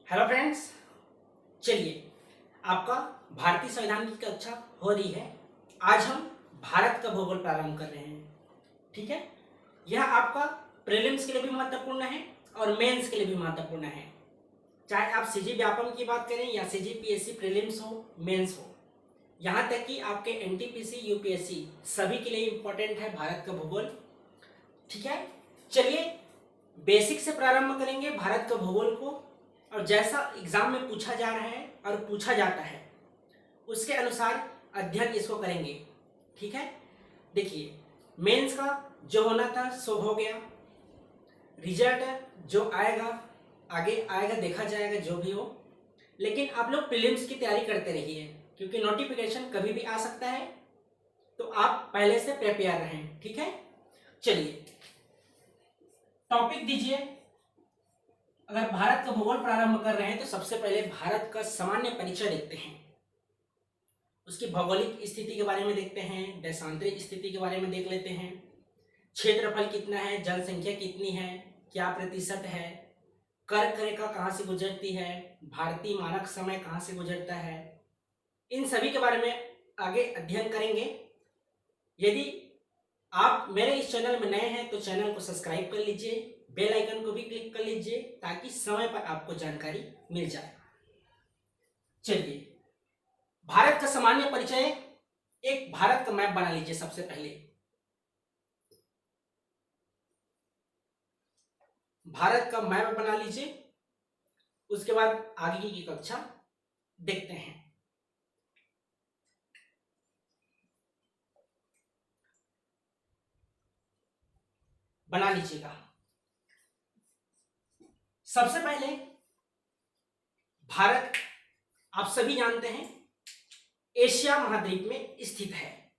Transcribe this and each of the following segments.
Hello friends, चलिए आपका भारतीय संविधान की कक्षा हो रही है। आज हम भारत का भूगोल प्रारंभ कर रहे हैं। ठीक है, यह आपका प्रीलिम्स के लिए भी महत्वपूर्ण है और मेंस के लिए भी महत्वपूर्ण है। चाहे आप सीजी व्यापम की बात करें या सीजी पीएससी प्रीलिम्स हो, मेंस हो, यहाँ तक कि आपके एनटीपीसी यूपीएससी सभी के लिए इम्पोर्टेंट है भारत का भूगोल। ठीक है, चलिए बेसिक से प्रारंभ करेंगे भारत का भूगोल को, और जैसा एग्जाम में पूछा जा रहा है और पूछा जाता है उसके अनुसार अध्ययन इसको करेंगे। ठीक है, देखिए मेंस का जो होना था सो हो गया, रिजल्ट जो आएगा आगे आएगा, देखा जाएगा जो भी हो। लेकिन आप लोग प्रीलिम्स की तैयारी करते रहिए क्योंकि नोटिफिकेशन कभी भी आ सकता है, तो आप पहले से प्रिपेयर रहें। ठीक है, चलिए टॉपिक दीजिए। अगर भारत का भूगोल प्रारंभ कर रहे हैं तो सबसे पहले भारत का सामान्य परिचय देखते हैं, उसकी भौगोलिक स्थिति के बारे में देखते हैं, देशांतरिक स्थिति के बारे में देख लेते हैं, क्षेत्रफल कितना है, जनसंख्या कितनी है, क्या प्रतिशत है, कर्क रेखा कहाँ से गुजरती है, भारतीय मानक समय कहाँ से गुजरता है, इन सभी के बारे में आगे अध्ययन करेंगे। यदि आप मेरे इस चैनल में नए हैं तो चैनल को सब्सक्राइब कर लीजिए, बेल आइकन को भी क्लिक कर लीजिए ताकि समय पर आपको जानकारी मिल जाए। चलिए भारत का सामान्य परिचय, एक भारत का मैप बना लीजिए। सबसे पहले भारत का मैप बना लीजिए, उसके बाद आगे की कक्षा देखते हैं। बना लीजिएगा। सबसे पहले भारत आप सभी जानते हैं एशिया महाद्वीप में स्थित है।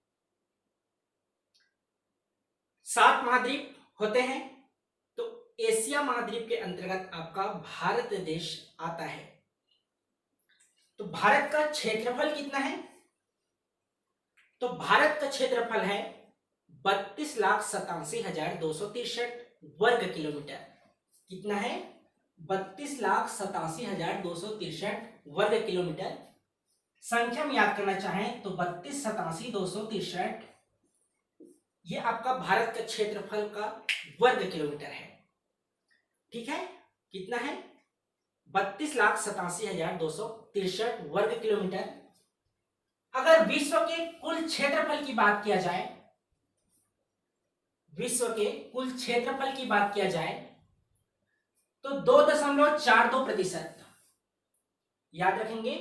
7 महाद्वीप होते हैं, तो एशिया महाद्वीप के अंतर्गत आपका भारत देश आता है। तो भारत का क्षेत्रफल कितना है? तो भारत का क्षेत्रफल है 32,87,263 वर्ग किलोमीटर। कितना है? 32,87,263 वर्ग किलोमीटर। संख्या में याद करना चाहें तो 32,87,263 ये आपका भारत का क्षेत्रफल का वर्ग किलोमीटर है। ठीक है, कितना है? 32,87,263 वर्ग किलोमीटर। अगर विश्व के कुल क्षेत्रफल की बात किया जाए, विश्व के कुल क्षेत्रफल की बात किया जाए तो 2.42% याद रखेंगे,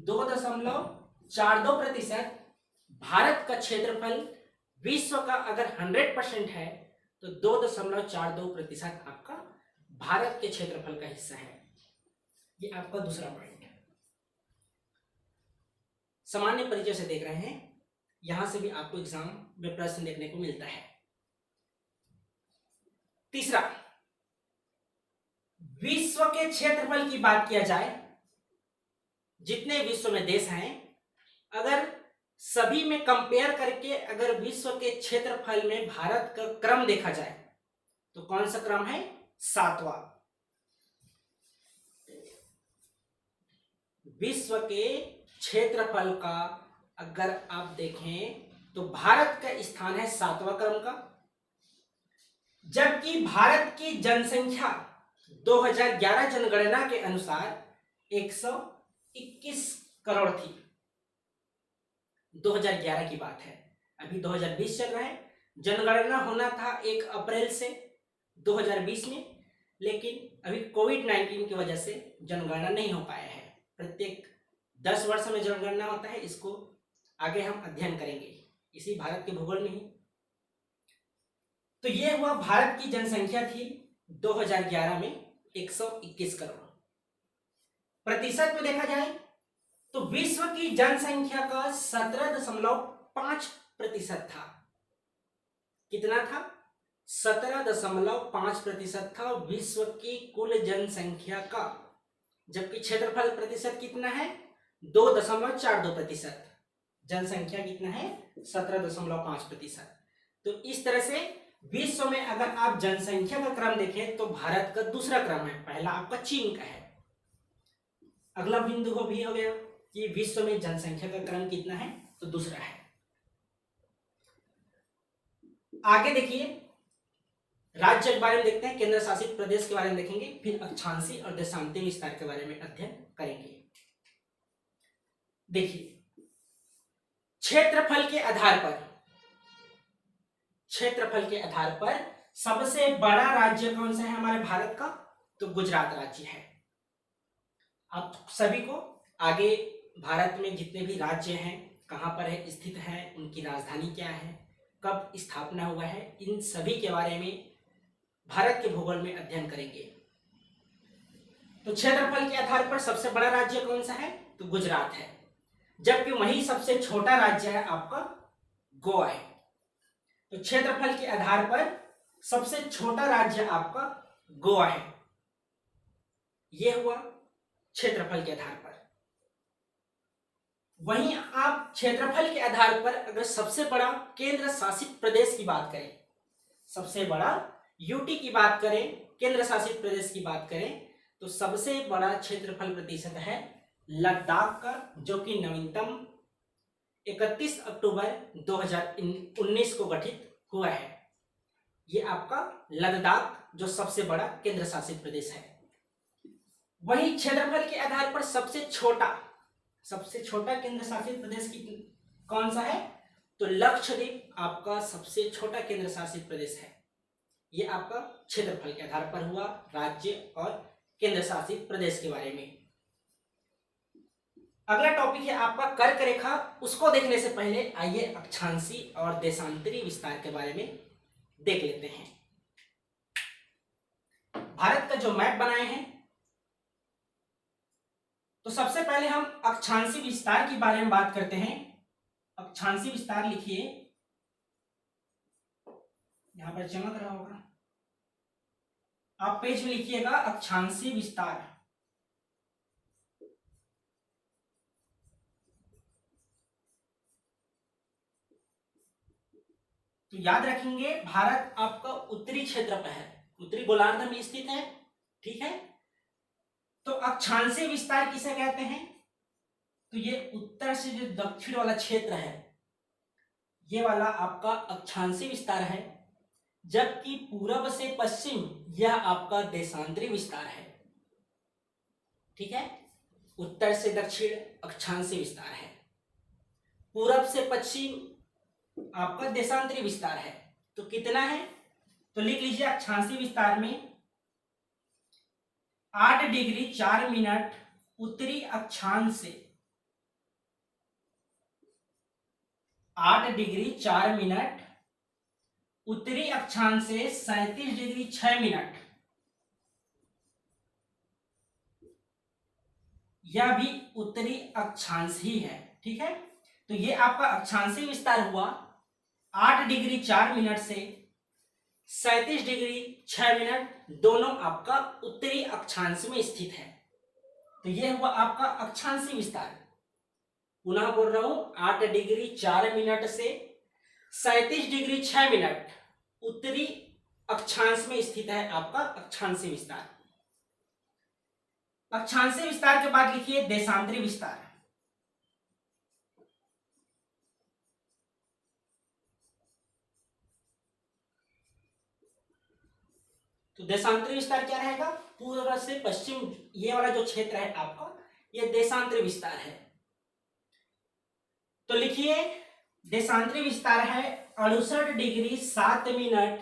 2.42% भारत का क्षेत्रफल विश्व का अगर 100% है तो 2.42% आपका भारत के क्षेत्रफल का हिस्सा है। ये आपका दूसरा पॉइंट है। सामान्य परिचय से देख रहे हैं, यहां से भी आपको एग्जाम में प्रश्न देखने को मिलता है। तीसरा, विश्व के क्षेत्रफल की बात किया जाए, जितने विश्व में देश हैं अगर सभी में कंपेयर करके अगर विश्व के क्षेत्रफल में भारत का क्रम देखा जाए तो कौन सा क्रम है? 7वां। विश्व के क्षेत्रफल का अगर आप देखें तो भारत का स्थान है 7वां क्रम का, जबकि भारत की जनसंख्या 2011 जनगणना के अनुसार 121 करोड़ थी। 2011 की बात है, अभी 2020 चल रहा है। जनगणना होना था 1 अप्रैल से 2020 में, लेकिन अभी कोविड-19 की वजह से जनगणना नहीं हो पाया है। प्रत्येक 10 वर्ष में जनगणना होता है, इसको आगे हम अध्ययन करेंगे इसी भारत के भूगोल में ही। तो ये हुआ भारत की जनसंख्या थी 2011 में 121 करोड़। प्रतिशत में देखा जाए तो विश्व की जनसंख्या का 17.5% था। कितना था? 17.5% था विश्व की कुल जनसंख्या का, जबकि क्षेत्रफल प्रतिशत कितना है? 2.42%। जनसंख्या कितना है? 17.5%। तो इस तरह से विश्व में अगर आप जनसंख्या का क्रम देखें तो भारत का दूसरा क्रम है, पहला आपका चीन का है। अगला बिंदु हो गया कि विश्व में जनसंख्या का क्रम कितना है, तो दूसरा है। आगे देखिए राज्य के बारे में देखते हैं, केंद्र शासित प्रदेश के बारे में देखेंगे, फिर अक्षांशीय और देशांतरीय विस्तार के बारे में अध्ययन करेंगे। देखिए क्षेत्रफल के आधार पर सबसे बड़ा राज्य कौन सा है हमारे भारत का, तो गुजरात राज्य है। आप सभी को आगे भारत में जितने भी राज्य हैं कहां पर है स्थित है, उनकी राजधानी क्या है, कब स्थापना हुआ है, इन सभी के बारे में भारत के भूगोल में अध्ययन करेंगे। तो क्षेत्रफल के आधार पर सबसे बड़ा राज्य कौन सा है, तो गुजरात है, जबकि वही सबसे छोटा राज्य है आपका गोवा है। तो क्षेत्रफल के आधार पर सबसे छोटा राज्य आपका गोवा है। यह हुआ क्षेत्रफल के आधार पर। वहीं आप क्षेत्रफल के आधार पर अगर सबसे बड़ा केंद्र शासित प्रदेश की बात करें, सबसे बड़ा यूटी की बात करें, केंद्र शासित प्रदेश की बात करें, तो सबसे बड़ा क्षेत्रफल प्रतिशत है लद्दाख का, जो कि नवीनतम 31 अक्टूबर 2019 को गठित हुआ है। ये आपका लद्दाख जो सबसे बड़ा केंद्र शासित प्रदेश है। वहीं क्षेत्रफल के आधार पर सबसे छोटा केंद्र शासित प्रदेश की कौन सा है, तो लक्षद्वीप आपका सबसे छोटा केंद्र शासित प्रदेश है। ये आपका क्षेत्रफल के आधार पर हुआ राज्य और केंद्र शासित प्रदेश के बारे में। अगला टॉपिक है आपका कर्क रेखा। उसको देखने से पहले आइए अक्षांशीय और देशांतरीय विस्तार के बारे में देख लेते हैं। भारत का जो मैप बनाए हैं, तो सबसे पहले हम अक्षांशीय विस्तार के बारे में बात करते हैं। अक्षांशीय विस्तार लिखिए, यहां पर चमक रहा होगा, आप पेज में लिखिएगा अक्षांशीय विस्तार। तो याद रखेंगे भारत आपका उत्तरी क्षेत्र पर है, उत्तरी गोलार्ध में स्थित है, ठीक है। तो अक्षांशीय विस्तार किसे कहते हैं, तो ये उत्तर से जो दक्षिण वाला क्षेत्र है, ये वाला आपका अक्षांशीय विस्तार है, जबकि पूरब से पश्चिम यह आपका देशांतरीय विस्तार है, ठीक है। उत्तर से दक्षिण अक्षांशीय विस्तार है, पूरब से पश्चिम आपका देशांतरीय विस्तार है। तो कितना है, तो लिख लीजिए अक्षांशीय विस्तार में 8 डिग्री 4 मिनट उत्तरी अक्षांश से 8 डिग्री 4 मिनट उत्तरी अक्षांश से 37 डिग्री 6 मिनट, यह भी उत्तरी अक्षांश ही है, ठीक है। तो ये आपका अक्षांशीय विस्तार हुआ 8 डिग्री 4 मिनट से 37 डिग्री 6 मिनट, दोनों आपका उत्तरी अक्षांश में स्थित है। तो यह हुआ आपका अक्षांशीय विस्तार। पुनः बोल रहा हूं, 8 डिग्री 4 मिनट से 37 डिग्री 6 मिनट उत्तरी अक्षांश में स्थित है आपका अक्षांशीय विस्तार। अक्षांशीय विस्तार के बाद लिखिए देशांतरीय विस्तार। तो देशांतरीय विस्तार क्या रहेगा, पूर्व से पश्चिम ये वाला जो क्षेत्र है आपका, ये देशांतरीय विस्तार है। तो लिखिए देशांतरीय विस्तार है 68 डिग्री 7 मिनट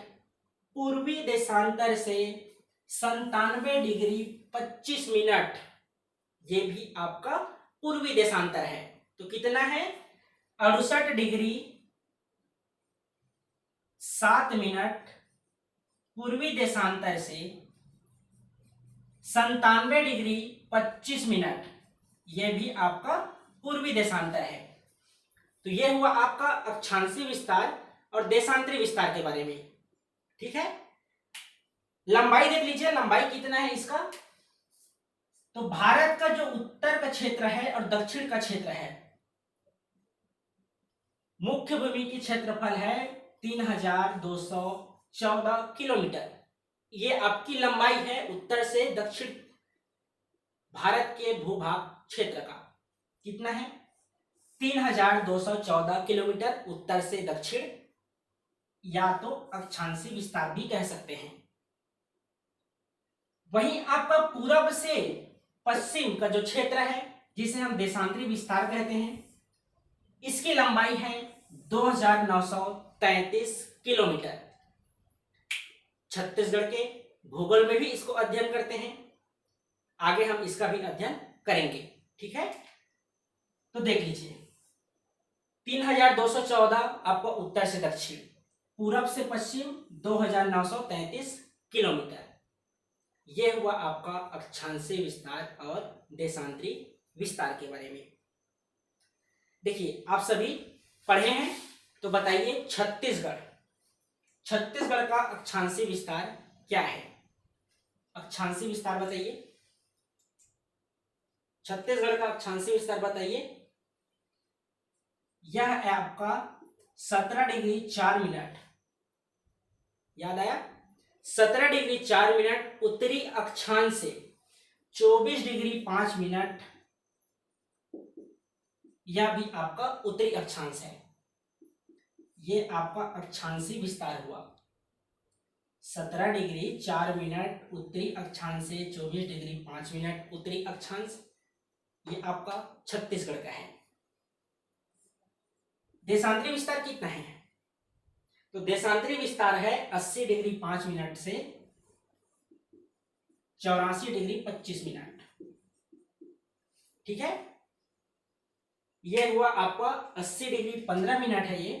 पूर्वी देशांतर से 97 डिग्री 25 मिनट, ये भी आपका पूर्वी देशांतर है। तो कितना है, 68 डिग्री 7 मिनट पूर्वी देशांतर से 97 डिग्री 25 मिनट, यह भी आपका पूर्वी देशांतर है। तो यह हुआ आपका अक्षांशीय विस्तार और देशांतरीय विस्तार के बारे में, ठीक है। लंबाई देख लीजिए, लंबाई कितना है इसका, तो भारत का जो उत्तर का क्षेत्र है और दक्षिण का क्षेत्र है, मुख्य भूमि की क्षेत्रफल है 3214 किलोमीटर। ये आपकी लंबाई है उत्तर से दक्षिण भारत के भूभाग क्षेत्र का कितना है? 3214 किलोमीटर उत्तर से दक्षिण, या तो अक्षांशीय विस्तार भी कह सकते हैं। वहीं आपका पूरब से पश्चिम का जो क्षेत्र है, जिसे हम देशांतरी विस्तार कहते हैं, इसकी लंबाई है 2933 किलोमीटर। छत्तीसगढ़ के भूगोल में भी इसको अध्ययन करते हैं, आगे हम इसका भी अध्ययन करेंगे, ठीक है। तो देख लीजिए 3214 आपको उत्तर से दक्षिण, पूरब से पश्चिम 2933 किलोमीटर, यह हुआ आपका अक्षांशीय विस्तार और देशांतरी विस्तार के बारे में। देखिए आप सभी पढ़े हैं, तो बताइए छत्तीसगढ़ का अक्षांशीय विस्तार क्या है? अक्षांशीय विस्तार बताइए, छत्तीसगढ़ का अक्षांशीय विस्तार बताइए। यह है आपका 17 डिग्री 4 मिनट, याद आया? 17 डिग्री 4 मिनट उत्तरी अक्षांश से 24 डिग्री 5 मिनट, यह भी आपका उत्तरी अक्षांश है। ये आपका अक्षांशीय विस्तार हुआ। 17 डिग्री 4 मिनट उत्तरी अक्षांश से 24 डिग्री 5 मिनट उत्तरी अक्षांश, ये आपका छत्तीसगढ़ का है। देशांतरी विस्तार कितना है? तो देशांतरी विस्तार है 80 डिग्री 5 मिनट से 84 डिग्री 25 मिनट, ठीक है। यह हुआ आपका 80 डिग्री 15 मिनट है, ये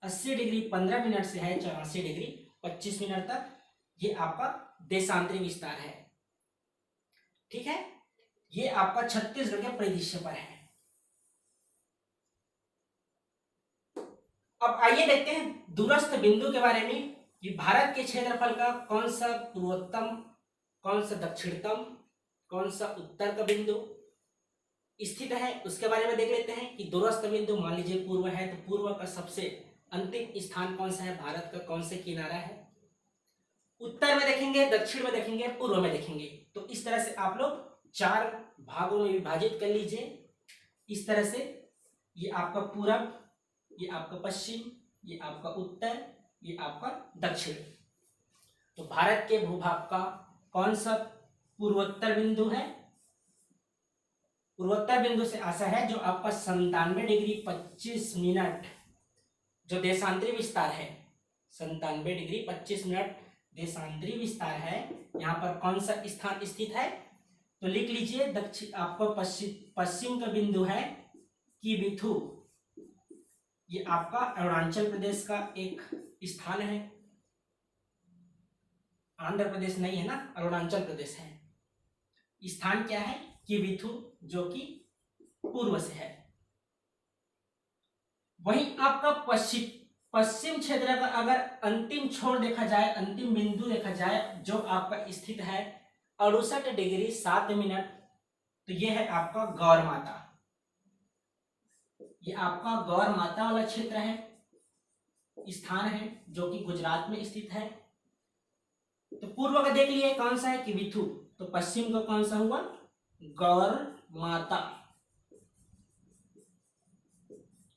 80 डिग्री 15 मिनट से है 84 डिग्री 25 मिनट तक, ये आपका देशांतरी विस्तार है, ठीक है। ये आपका छत्तीसगढ़ के परिदृश्य पर है। अब आइए देखते हैं दूरस्थ बिंदु के बारे में, कि भारत के क्षेत्रफल का कौन सा पूर्वोत्तम, कौन सा दक्षिणतम, कौन सा उत्तर का बिंदु स्थित है, उसके बारे में देख लेते हैं। कि दूरस्थ बिंदु मान लीजिए पूर्व है, तो पूर्व का सबसे अंतिम स्थान कौन सा है, भारत का कौन से किनारा है। उत्तर में देखेंगे, दक्षिण में देखेंगे, पूर्व में देखेंगे। तो इस तरह से आप लोग 4 भागों में विभाजित कर लीजिए। इस तरह से ये आपका पूरब, ये आपका पश्चिम, ये आपका उत्तर, ये आपका दक्षिण। तो भारत के भूभाग का कौन सा पूर्वोत्तर बिंदु है? पूर्वोत्तर बिंदु से ऐसा है जो आपका 97 डिग्री 25 मिनट जो देशांतरी विस्तार है, 97 डिग्री 25 मिनट देशांतरी विस्तार है। यहाँ पर कौन सा स्थान स्थित है? तो लिख लीजिए, दक्षिण आपका पश्चिम का बिंदु है किबिथु, ये आपका अरुणाचल प्रदेश का एक स्थान है। आंध्र प्रदेश नहीं है ना, अरुणाचल प्रदेश है। स्थान क्या है? किबिथु, जो कि पूर्व से है। वहीं आपका पश्चिम क्षेत्र का अगर अंतिम छोर देखा जाए, अंतिम बिंदु देखा जाए, जो आपका स्थित है 68 डिग्री 7 मिनट, तो यह है आपका गौर माता। ये आपका गौर माता वाला क्षेत्र है, स्थान है, जो कि गुजरात में स्थित है। तो पूर्व का देख लिए कौन सा है? किबिथु। तो पश्चिम का कौन सा हुआ? गौर माता,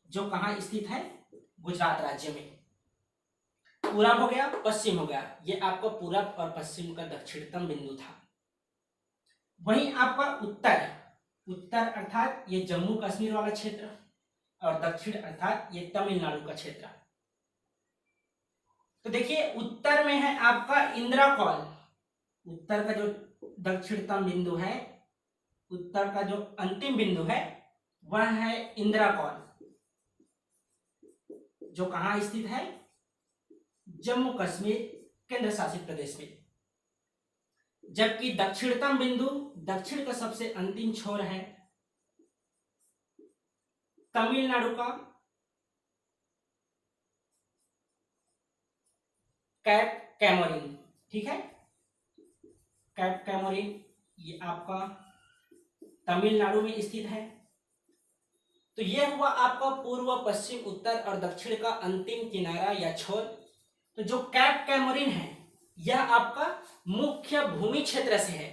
जो कहां स्थित है? गुजरात राज्य में। पूरब हो गया, पश्चिम हो गया, ये आपका पूरब और पश्चिम का दक्षिणतम बिंदु था। वहीं आपका उत्तर अर्थात ये जम्मू कश्मीर वाला क्षेत्र, और दक्षिण अर्थात ये तमिलनाडु का क्षेत्र। तो देखिए उत्तर में है आपका इंदिरा कॉल, उत्तर का जो दक्षिणतम बिंदु है, उत्तर का जो अंतिम बिंदु है वह है इंदिरा कॉल, जो कहां स्थित है? जम्मू कश्मीर केंद्र शासित प्रदेश में। जबकि दक्षिणतम बिंदु, दक्षिण का सबसे अंतिम छोर है तमिलनाडु का कैप कैमोरिन, ठीक है। कैप कैमोरिन ये आपका तमिलनाडु में स्थित है। तो यह हुआ आपका पूर्व, पश्चिम, उत्तर और दक्षिण का अंतिम किनारा या छोर। तो जो कैप कैमोरिन है यह आपका मुख्य भूमि क्षेत्र से है,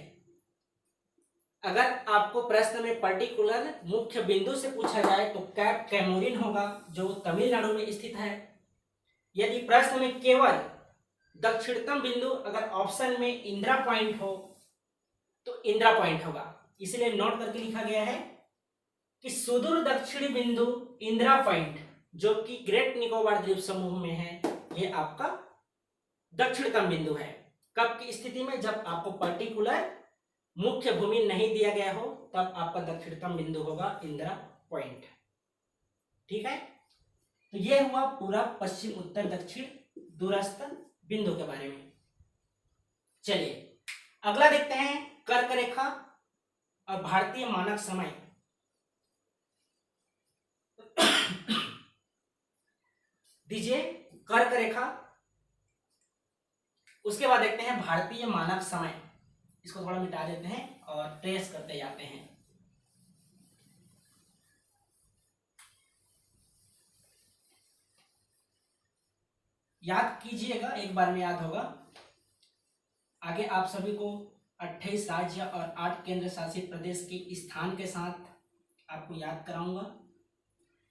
अगर आपको प्रश्न में पर्टिकुलर मुख्य बिंदु से पूछा जाए तो कैप कैमोरिन होगा जो तमिलनाडु में स्थित है। यदि प्रश्न में केवल दक्षिणतम बिंदु अगर ऑप्शन में इंदिरा पॉइंट हो तो इंदिरा पॉइंट होगा, इसलिए नोट करके लिखा गया है कि सुदूर दक्षिणी बिंदु इंदिरा पॉइंट जो कि ग्रेट निकोबार द्वीप समूह में है, ये आपका दक्षिणतम बिंदु है। कब की स्थिति में? जब आपको पर्टिकुलर मुख्य भूमि नहीं दिया गया हो तब आपका दक्षिणतम बिंदु होगा इंदिरा पॉइंट। ठीक है, तो ये हुआ पूरा पश्चिम उत्तर दक्षिण दूरस्थ बिंदु के बारे में। चलिए अगला देखते हैं कर्क रेखा और भारतीय मानक समय। दीजिए कर्क रेखा, उसके बाद देखते हैं भारतीय मानक समय। इसको थोड़ा मिटा देते हैं और ट्रेस करते जाते हैं। याद कीजिएगा, एक बार में याद होगा। आगे आप सभी को 28 राज्य और 8 केंद्र शासित प्रदेश के स्थान के साथ आपको याद कराऊंगा।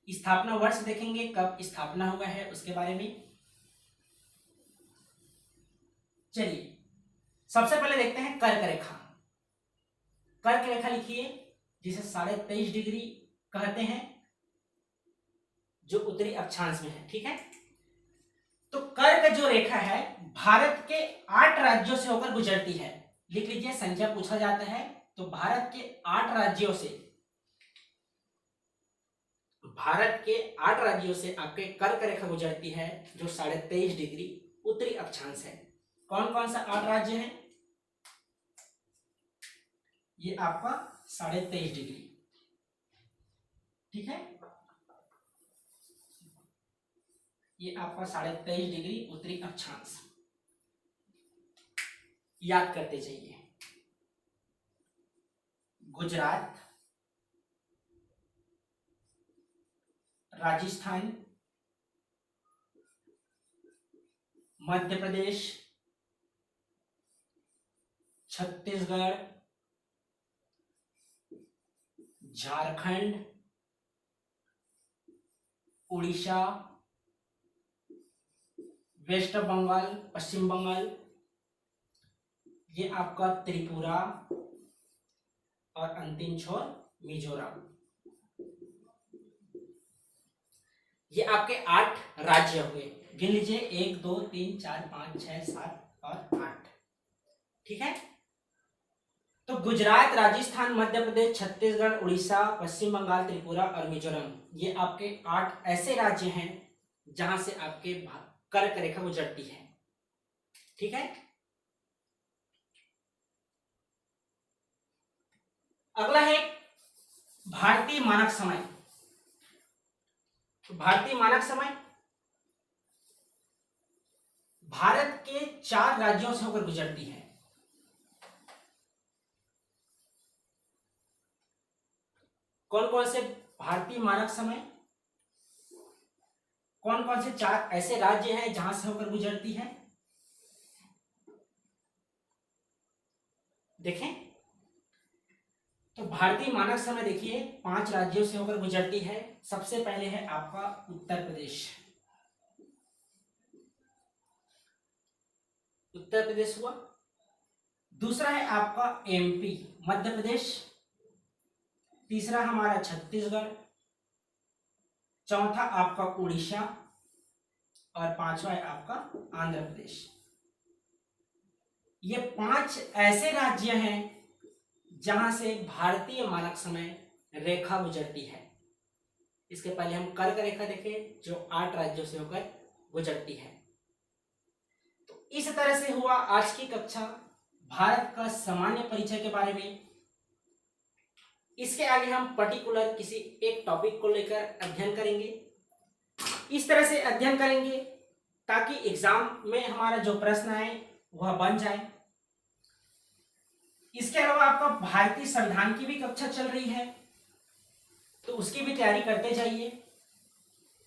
स्थापना वर्ष देखेंगे, कब स्थापना हुआ है उसके बारे में। चलिए सबसे पहले देखते हैं कर्क रेखा। कर्क रेखा लिखिए जिसे 23.5 डिग्री कहते हैं, जो उत्तरी अक्षांश में है। ठीक है, तो कर्क जो रेखा है भारत के 8 राज्यों से होकर गुजरती है। लिख लीजिए, संख्या पूछा जाता है तो भारत के 8 राज्यों से, भारत के 8 राज्यों से आपके कर्क रेखा गुजरती है जो 23.5 डिग्री उत्तरी अक्षांश है। कौन कौन सा 8 राज्य है? ये आपका 23.5 डिग्री। ठीक है, ये आपका 23.5 डिग्री उत्तरी अक्षांश याद करते जाइए। गुजरात, राजस्थान, मध्य प्रदेश, छत्तीसगढ़, झारखंड, उड़ीसा, वेस्ट बंगाल, पश्चिम बंगाल, ये आपका त्रिपुरा और अंतिम छोर मिजोरम। ये आपके 8 राज्य हुए। गिन लीजिए, 1 2 3 4 5 6 7 और 8। ठीक है, तो गुजरात, राजस्थान, मध्य प्रदेश, छत्तीसगढ़, उड़ीसा, पश्चिम बंगाल, त्रिपुरा और मिजोरम, ये आपके 8 ऐसे राज्य हैं जहां से आपके कर्क रेखा गुजरती है। ठीक है, अगला है भारतीय मानक समय। तो भारतीय मानक समय भारत के 4 राज्यों से होकर गुजरती है। कौन कौन से भारतीय मानक समय, कौन कौन से 4 ऐसे राज्य हैं जहां से होकर गुजरती है? देखें तो भारतीय मानक समय देखिए 5 राज्यों से होकर गुजरती है। सबसे पहले है आपका उत्तर प्रदेश। उत्तर प्रदेश हुआ। दूसरा है आपका एमपी, मध्य प्रदेश। तीसरा हमारा छत्तीसगढ़। चौथा आपका उड़ीसा और 5वां है आपका आंध्र प्रदेश। ये 5 ऐसे राज्य हैं जहां से भारतीय मानक समय रेखा गुजरती है। इसके पहले हम कर्क रेखा देखें जो 8 राज्यों से होकर गुजरती है। तो इस तरह से हुआ आज की कक्षा भारत का सामान्य परिचय के बारे में। इसके आगे हम पर्टिकुलर किसी एक टॉपिक को लेकर अध्ययन करेंगे। इस तरह से अध्ययन करेंगे ताकि एग्जाम में हमारा जो प्रश्न आए वह बन जाए। इसके अलावा आपका भारतीय संविधान की भी कक्षा चल रही है तो उसकी भी तैयारी करते जाइए।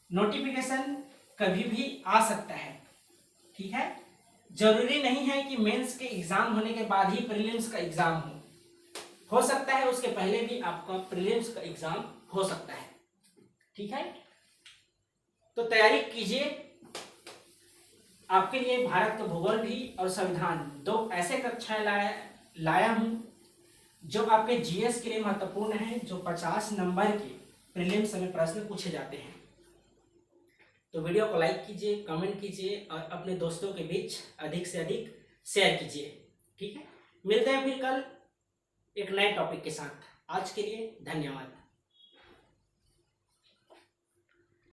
नोटिफिकेशन कभी भी आ सकता है। ठीक है, जरूरी नहीं है कि मेंस के एग्जाम होने के बाद ही प्रीलिम्स का एग्जाम हो। हो सकता है उसके पहले भी आपका प्रीलिम्स का एग्जाम हो सकता है। ठीक है, तो तैयारी कीजिए। आपके लिए भारत का भूगोल भी और संविधान, दो ऐसे कक्षाएं लाया हूं जो आपके जीएस के लिए महत्वपूर्ण है, जो 50 नंबर के प्रीलिम्स में प्रश्न पूछे जाते हैं। तो वीडियो को लाइक कीजिए, कमेंट कीजिए और अपने दोस्तों के बीच अधिक से अधिक शेयर कीजिए। ठीक है, मिलते हैं फिर कल एक नए टॉपिक के साथ। आज के लिए धन्यवाद।